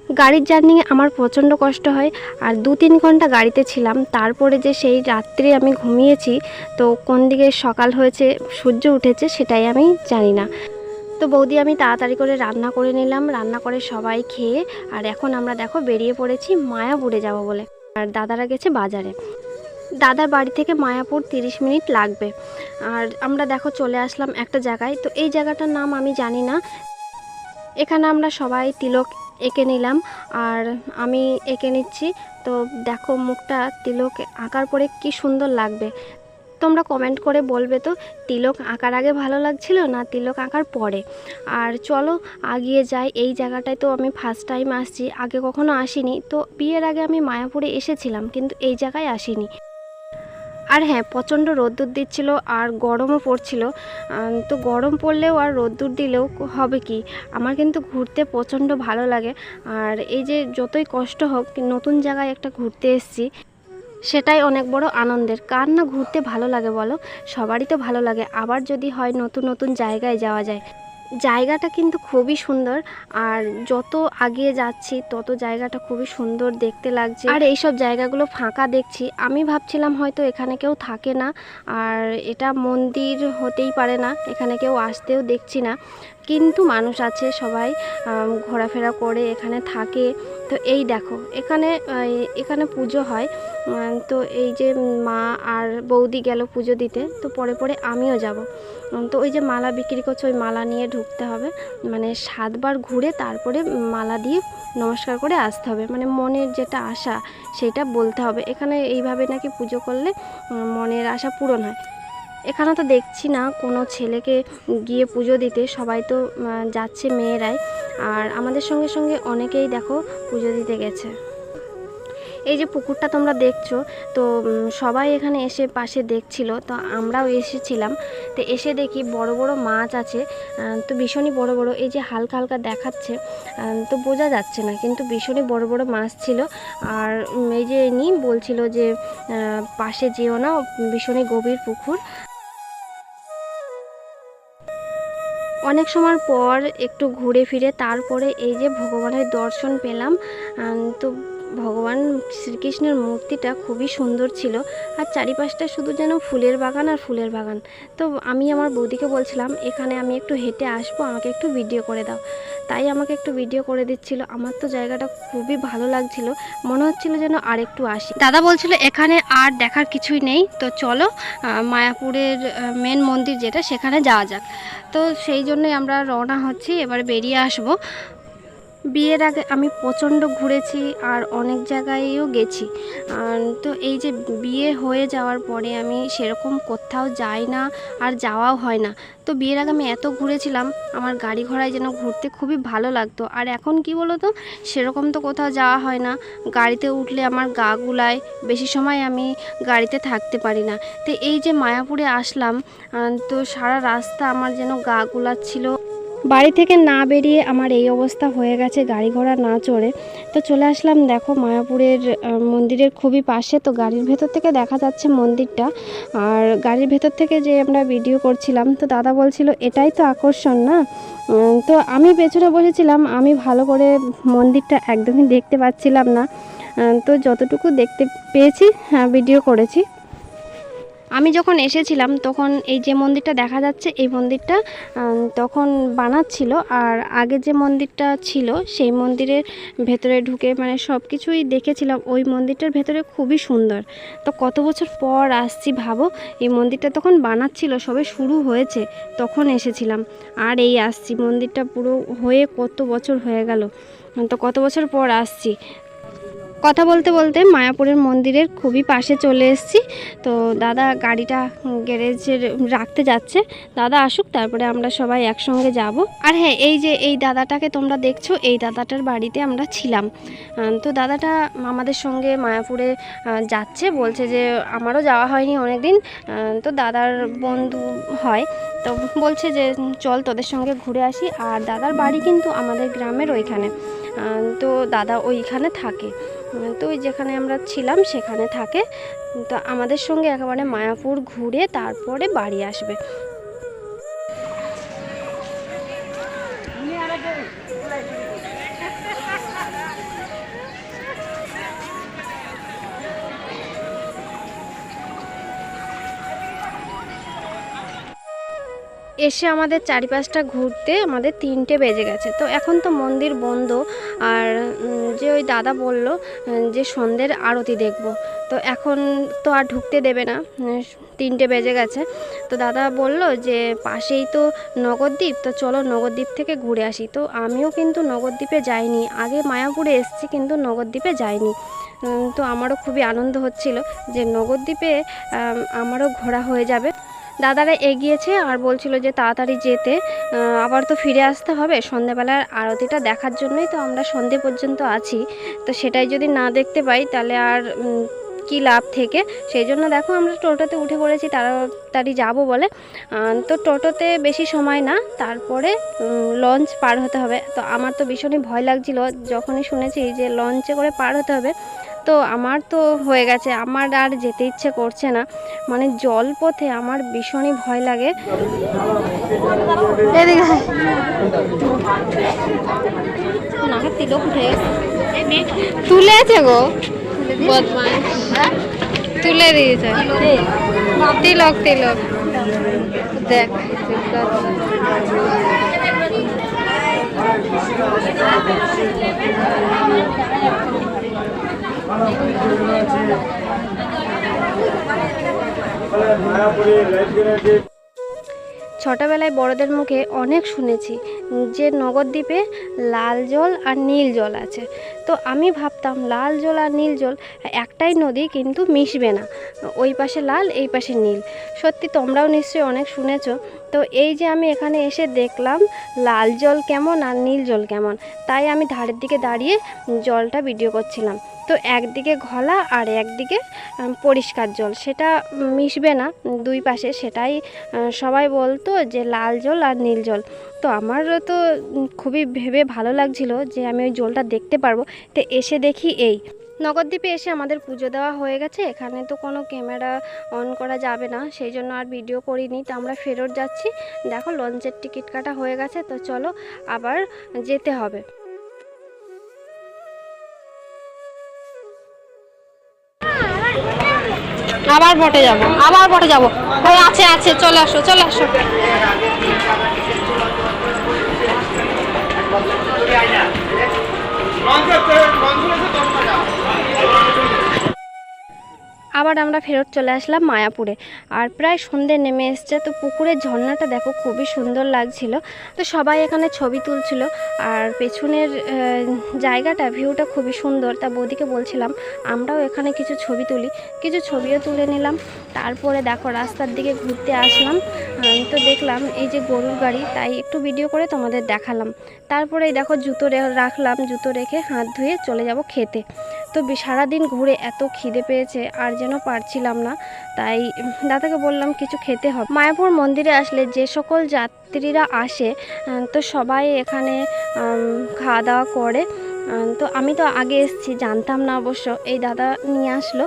গাড়ির জার্নি আমার প্রচণ্ড কষ্ট হয়, আর 2-3 ঘন্টা গাড়িতে ছিলাম। তারপরে যে সেই রাত্রে আমি ঘুমিয়েছি, তো কোন দিকে সকাল হয়েছে, সূর্য উঠেছে সেটাই আমি জানি না। তো বৌদি আমি তাড়াতাড়ি করে রান্না করে নিলাম, রান্না করে সবাই খেয়ে আর এখন আমরা দেখো বেরিয়ে পড়েছি মায়াপুরে যাব বলে। আর দাদারা গেছে বাজারে। দাদার বাড়ি থেকে মায়াপুর 30 মিনিট লাগবে। আর আমরা দেখো চলে আসলাম একটা জায়গায়। তো এই জায়গাটার নাম আমি জানি না। এখানে আমরা সবাই তিলক এঁকে নিলাম, আর আমি এঁকে নিচ্ছি। তো দেখো মুখটা তিলক আঁকার পরে কি সুন্দর লাগবে। তোমরা কমেন্ট করে বলবে তো তিলক আঁকার আগে ভালো লাগছিল না তিলক আঁকার পরে। আর চলো আগিয়ে যাই। এই জায়গাটায় তো আমি ফার্স্ট টাইম আসছি, আগে কখনো আসিনি। তো বিয়ের আগে আমি মায়াপুরে এসেছিলাম, কিন্তু এই জায়গায় আসিনি। আর হ্যাঁ, প্রচণ্ড রোদ্দুর দিচ্ছিল আর গরমও পড়ছিল। তো গরম পড়লেও আর রোদ্দুর দিলেও হবে কি, আমার কিন্তু ঘুরতে প্রচণ্ড ভালো লাগে। আর এই যে যতই কষ্ট হোক, নতুন জায়গায় একটা ঘুরতে এসেছি, সেটাই অনেক বড় আনন্দের। কার না ঘুরতে ভালো লাগে বলো? সবারই তো ভালো লাগে। আবার যদি হয় নতুন নতুন জায়গায় যাওয়া যায়। জায়গাটা কিন্তু খুবই সুন্দর, আর যত আগিয়ে যাচ্ছি তত জায়গাটা খুবই সুন্দর দেখতে লাগছে। আর এইসব জায়গাগুলো ফাঁকা দেখছি, আমি ভাবছিলাম হয়তো এখানে কেউ থাকে না, আর এটা মন্দির হতেই পারে না, এখানে কেউ আসতেও দেখছি না। কিন্তু মানুষ আছে, সবাই ঘোরাফেরা করে এখানে থাকে। তো এই দেখো এখানে পুজো হয়। তো এই যে মা আর বৌদি গেল পুজো দিতে, তো পরে পরে আমিও যাব। তো ওই যে মালা বিক্রি করছে, ওই মালা নিয়ে ঢুকতে হবে। মানে 7 বার ঘুরে তারপরে মালা দিয়ে নমস্কার করে আসতে হবে। মানে মনের যেটা আশা সেটা বলতে হবে। এখানে এইভাবে নাকি পুজো করলে মনের আশা পূরণ হয়। এখানে তো দেখছি না কোনো ছেলেকে গিয়ে পুজো দিতে, সবাই তো যাচ্ছে মেয়েরাই। আর আমাদের সঙ্গে সঙ্গে অনেকেই দেখো পুজো দিতে গেছে। এই যে পুকুরটা তোমরা দেখছো, তো সবাই এখানে এসে পাশে দেখছিল, তো আমরাও এসেছিলাম। তো এসে দেখি বড় বড় মাছ আছে, তো ভীষণই বড় বড়। এই যে হালকা হালকা দেখাচ্ছে, তো বোঝা যাচ্ছে না, কিন্তু ভীষণই বড় বড় মাছ ছিল। আর এই যে বলছিল যে পাশে যেও না, ভীষণই গভীর পুকুর। অনেক সময় পর একটু ঘুরে ফিরে তারপরে এই যে ভগবানের দর্শন পেলাম। তো ভগবান শ্রীকৃষ্ণের মূর্তিটা খুবই সুন্দর ছিল, আর চারিপাশটা শুধু যেন ফুলের বাগান আর ফুলের বাগান। তো আমি আমার বৌদিকে বলছিলাম এখানে আমি একটু হেঁটে আসবো, আমাকে একটু ভিডিও করে দাও। তাই আমাকে একটু ভিডিও করে দিচ্ছিল। আমার তো জায়গাটা খুবই ভালো লাগছিল, মনে হচ্ছিল যেন আর একটু আসি। দাদা বলছিল এখানে আর দেখার কিছুই নেই, তো চলো মায়াপুরের মেন মন্দির যেটা সেখানে যাওয়া যাক। তো সেই জন্যই আমরা রওনা হচ্ছি, এবার বেরিয়ে আসব। বিয়ের আগে আমি প্রচণ্ড ঘুরেছি আর অনেক জায়গায়ও গেছি। তো এই যে বিয়ে হয়ে যাওয়ার পরে আমি সেরকম কোথাও যাই না, আর যাওয়াও হয় না। তো বিয়ের আগে আমি এত ঘুরেছিলাম, আমার গাড়ি ঘোড়ায় যেন ঘুরতে খুবই ভালো লাগতো। আর এখন কি বলো তো, সেরকম তো কোথাও যাওয়া হয় না। গাড়িতে উঠলে আমার গা গুলায়, বেশি সময় আমি গাড়িতে থাকতে পারি না। তো এই যে মায়াপুরে আসলাম, তো সারা রাস্তা আমার যেন গা গুলাচ্ছিল। বাড়ি থেকে না বেরিয়ে আমার এই অবস্থা হয়ে গেছে গাড়ি ঘোড়া না চড়ে। তো চলে আসলাম দেখো মায়াপুরের মন্দিরের খুবই পাশে। তো গাড়ির ভেতর থেকে দেখা যাচ্ছে মন্দিরটা, আর গাড়ির ভেতর থেকে যে আমরা ভিডিও করছিলাম, তো দাদা বলছিল এটাই তো আকর্ষণ না। তো আমি পেছনে বসেছিলাম, আমি ভালো করে মন্দিরটা একদমই দেখতে পাচ্ছিলাম না। তো যতটুকু দেখতে পেয়েছি ভিডিও করেছি। আমি যখন এসেছিলাম তখন এই যে মন্দিরটা দেখা যাচ্ছে, এই মন্দিরটা তখন বানাচ্ছিল। আর আগে যে মন্দিরটা ছিল সেই মন্দিরের ভেতরে ঢুকে মানে সব কিছুই দেখেছিলাম। ওই মন্দিরটার ভেতরে খুবই সুন্দর। তো কত বছর পর আসছি ভাবো, এই মন্দিরটা তখন বানাচ্ছিল, সবে শুরু হয়েছে, তখন এসেছিলাম। আর এই আসছি, মন্দিরটা পুরো হয়ে কত বছর হয়ে গেল, তো কত বছর পর আসছি। কথা বলতে বলতে মায়াপুরের মন্দিরের খুবই পাশে চলে এসেছি। তো দাদা গাড়িটা গ্যারেজে রাখতে যাচ্ছে, দাদা আসুক তারপরে আমরা সবাই একসঙ্গে যাব। আর হ্যাঁ, এই যে এই দাদাটাকে তোমরা দেখছো, এই দাদাটার বাড়িতে আমরা ছিলাম। তো দাদাটা আমাদের সঙ্গে মায়াপুরে যাচ্ছে, বলছে যে আমারও যাওয়া হয়নি অনেক দিন। তো দাদার বন্ধু হয়, তো বলছে যে চল তোদের সঙ্গে ঘুরে আসি। আর দাদার বাড়ি কিন্তু আমাদের গ্রামের ওইখানে। তো দাদা ওইখানে থাকে, তো ওই যেখানে আমরা ছিলাম সেখানে থাকে। তো আমাদের সঙ্গে একেবারে মায়াপুর ঘুরে তারপরে বাড়ি আসবে। এসে আমাদের চারিপাশটা ঘুরতে আমাদের 3টে বেজে গেছে। তো এখন তো মন্দির বন্ধ, আর যে ওই দাদা বলল যে সন্ধ্যের আরতি দেখব, তো এখন তো আর ঢুকতে দেবে না, 3টে বেজে গেছে। তো দাদা বলল যে পাশেই তো নগরদ্বীপ, তো চলো নগরদ্বীপ থেকে ঘুরে আসি। তো আমিও কিন্তু নগরদ্বীপে যাইনি, আগে মায়াপুরে এসেছি কিন্তু নগরদ্বীপে যাইনি। তো আমারও খুবই আনন্দ হচ্ছিল যে নগরদ্বীপে আমারও ঘোরা হয়ে যাবে। দাদারা এগিয়েছে আর বলছিল যে তাড়াতাড়ি যেতে, আবার তো ফিরে আসতে হবে সন্ধ্যেবেলার আরতিটা দেখার জন্যই তো আমরা সন্ধ্যে পর্যন্ত আছি। তো সেটাই যদি না দেখতে পাই তাহলে আর কি লাভ থেকে, সেই জন্য দেখো আমরা টোটোতে উঠে পড়েছি তাড়াতাড়ি যাব বলে। তো টোটোতে বেশি সময় না, তারপরে লঞ্চ পার হতে হবে। তো আমার তো ভীষণই ভয় লাগছিল যখনই শুনেছি যে লঞ্চে করে পার হতে হবে। তো আমার তো হয়ে গেছে, আমার আর যেতে ইচ্ছে করছে না, মানে জলপথে আমার ভীষণই ভয় লাগে। তিলক উঠে তুলেছে গো, তুলে দিয়েছে তিলক তিলক দেখ। ছোটোবেলায় বড়দের মুখে অনেক শুনেছি যে নগরদ্বীপে লাল জল আর নীল জল আছে। তো আমি ভাবতাম লাল জল আর নীল জল একটাই নদী, কিন্তু মিশবে না, ওই পাশে লাল এই পাশে নীল। সত্যি তোমরাও নিশ্চয়ই অনেক শুনেছো। তো এই যে আমি এখানে এসে দেখলাম লাল জল কেমন আর নীল জল কেমন, তাই আমি ধারের দিকে দাঁড়িয়ে জলটা ভিডিও করছিলাম। তো একদিকে ঘোলা আর একদিকে পরিষ্কার জল, সেটা মিশবে না দুই পাশে, সেটাই সবাই বলতো যে লাল জল আর নীল জল। তো আমারও তো খুবই ভেবে ভালো লাগছিল যে আমি ওই জলটা দেখতে পারবো। তো এসে দেখি এই নগরদ্বীপে এসে আমাদের পুজো দেওয়া হয়ে গেছে। এখানে তো কোনো ক্যামেরা অন করা যাবে না, সেই জন্য আর ভিডিও করিনি। তো আমরা ফেরত যাচ্ছি, দেখো লঞ্চের টিকিট কাটা হয়ে গেছে। তো চলো আবার যেতে হবে। আবার বটে যাব, আবার বটে যাব, ওই আছে আছে, চলে আসো চলে আসো। আবার আমরা ফেরত চলে আসলাম মায়াপুরে, আর প্রায় সন্ধে নেমে এসছে। তো পুকুরের ঝর্ণাটা দেখো খুবই সুন্দর লাগছিল। তো সবাই এখানে ছবি তুলছিল, আর পেছনের জায়গাটা ভিউটা খুবই সুন্দর। তা বৌদিকে বলছিলাম আমরাও এখানে কিছু ছবি তুলি, কিছু ছবিও তুলে নিলাম। তারপরে দেখো রাস্তার দিকে ঘুরতে আসলাম, তো দেখলাম এই যে গরুর গাড়ি, তাই একটু ভিডিও করে তোমাদের দেখালাম। তারপরে দেখো জুতো রাখলাম, জুতো রেখে হাত ধুয়ে চলে যাব খেতে। তো সারাদিন ঘুরে এত খিদে পেয়েছে আর যেন পারছিলাম না, তাই দাদাকে বললাম কিছু খেতে হবে। মায়াপুর মন্দিরে আসলে যে সকল যাত্রীরা আসে তো সবাই এখানে খাওয়া দাওয়া করে। তো আমি তো আগে এসেছি, জানতাম না অবশ্য, এই দাদা নিয়ে আসলো।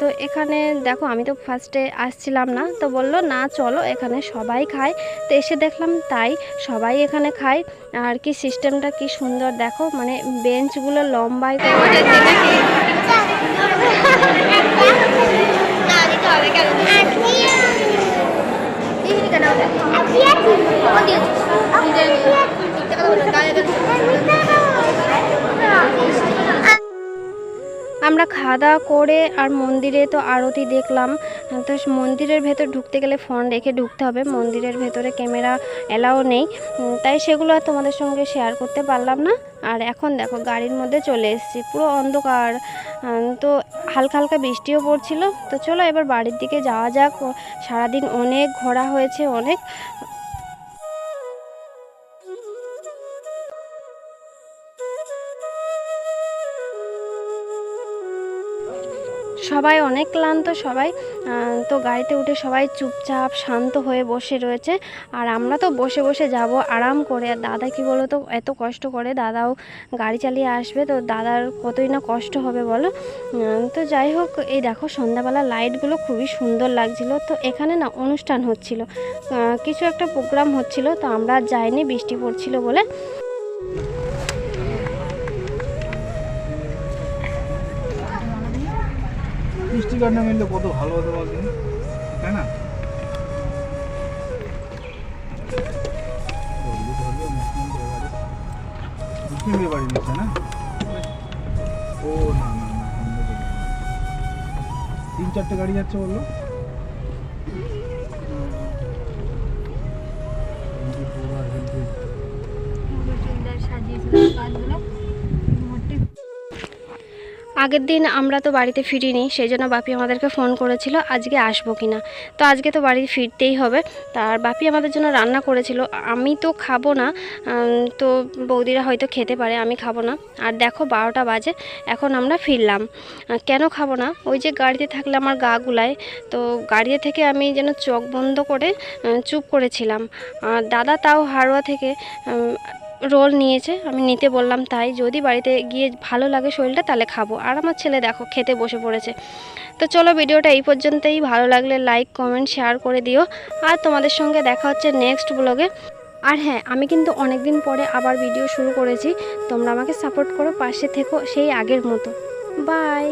তো এখানে দেখো আমি তো ফার্স্টে আসছিলাম না, তো বললো না চলো এখানে সবাই খায়। তো এসে দেখলাম তাই সবাই এখানে খায়। আর কি সিস্টেমটা কি সুন্দর দেখো, মানে বেঞ্চগুলো লম্বায় করে আমরা খাওয়া দাওয়া করে আর মন্দিরে তো আরতি দেখলাম। তো মন্দিরের ভেতর ঢুকতে গেলে ফোন রেখে ঢুকতে হবে, মন্দিরের ভেতরে ক্যামেরা এলাও নেই, তাই সেগুলো আর তোমাদের সঙ্গে শেয়ার করতে পারলাম না। আর এখন দেখো গাড়ির মধ্যে চলে এসেছি, পুরো অন্ধকার, তো হালকা হালকা বৃষ্টিও পড়ছিল। তো চলো এবার বাড়ির দিকে যাওয়া যাক, সারাদিন অনেক ঘোরা হয়েছে অনেক। সবাই অনেক ক্লান্ত সবাই, তো গাড়িতে উঠে সবাই চুপচাপ শান্ত হয়ে বসে রয়েছে। আর আমরা তো বসে বসে যাব আরাম করে। আর দাদা কি বলো তো, এত কষ্ট করে, দাদাও গাড়ি চালিয়ে আসবে, তো দাদার কতই না কষ্ট হবে বলো। তো যাই হোক, এই দেখো সন্ধ্যাবেলা লাইটগুলো খুবই সুন্দর লাগছিল। তো এখানে না অনুষ্ঠান হচ্ছিল, কিছু একটা প্রোগ্রাম হচ্ছিল, তো আমরা যাইনি বৃষ্টি পড়ছিল বলে। মিষ্টি কাঠ না মিললে কত ভালো হতে পারবে, তাই না? মিনিটে বাড়ি নিচ্ছে না? ও না না না, 3-4টে গাড়ি যাচ্ছে বললো। আগের দিন আমরা তো বাড়িতে ফিরিনি, সেই জন্য বাপি আমাদেরকে ফোন করেছিল আজকে আসবো কিনা। তো আজকে তো বাড়ি ফিরতেই হবে, তার বাপি আমাদের জন্য রান্না করেছিল। আমি তো খাবো না, তো বৌদিরা হয়তো খেতে পারে, আমি খাবো না। আর দেখো 12টা বাজে, এখন আমরা ফিরলাম। কেন খাবো না, ওই যে গাড়িতে থাকলে আমার গা গুলায়, তো গাড়িতে থেকে আমি যেন চোখ বন্ধ করে চুপ করেছিলাম। দাদা তাও হাড়োয়া থেকে রোল নিয়েছে, আমি নিতে বললাম, তাই যদি বাড়িতে গিয়ে ভালো লাগে শরীরটা তাহলে খাবো। আর আমার ছেলে দেখো খেতে বসে পড়েছে। তো চলো ভিডিওটা এই পর্যন্তই, ভালো লাগলে লাইক কমেন্ট শেয়ার করে দিও। আর তোমাদের সঙ্গে দেখা হচ্ছে নেক্সট ব্লগে। আর হ্যাঁ, আমি কিন্তু অনেক দিন পরে আবার ভিডিও শুরু করেছি, তোমরা আমাকে সাপোর্ট করো, পাশে থেকো সেই আগের মতো। বাই।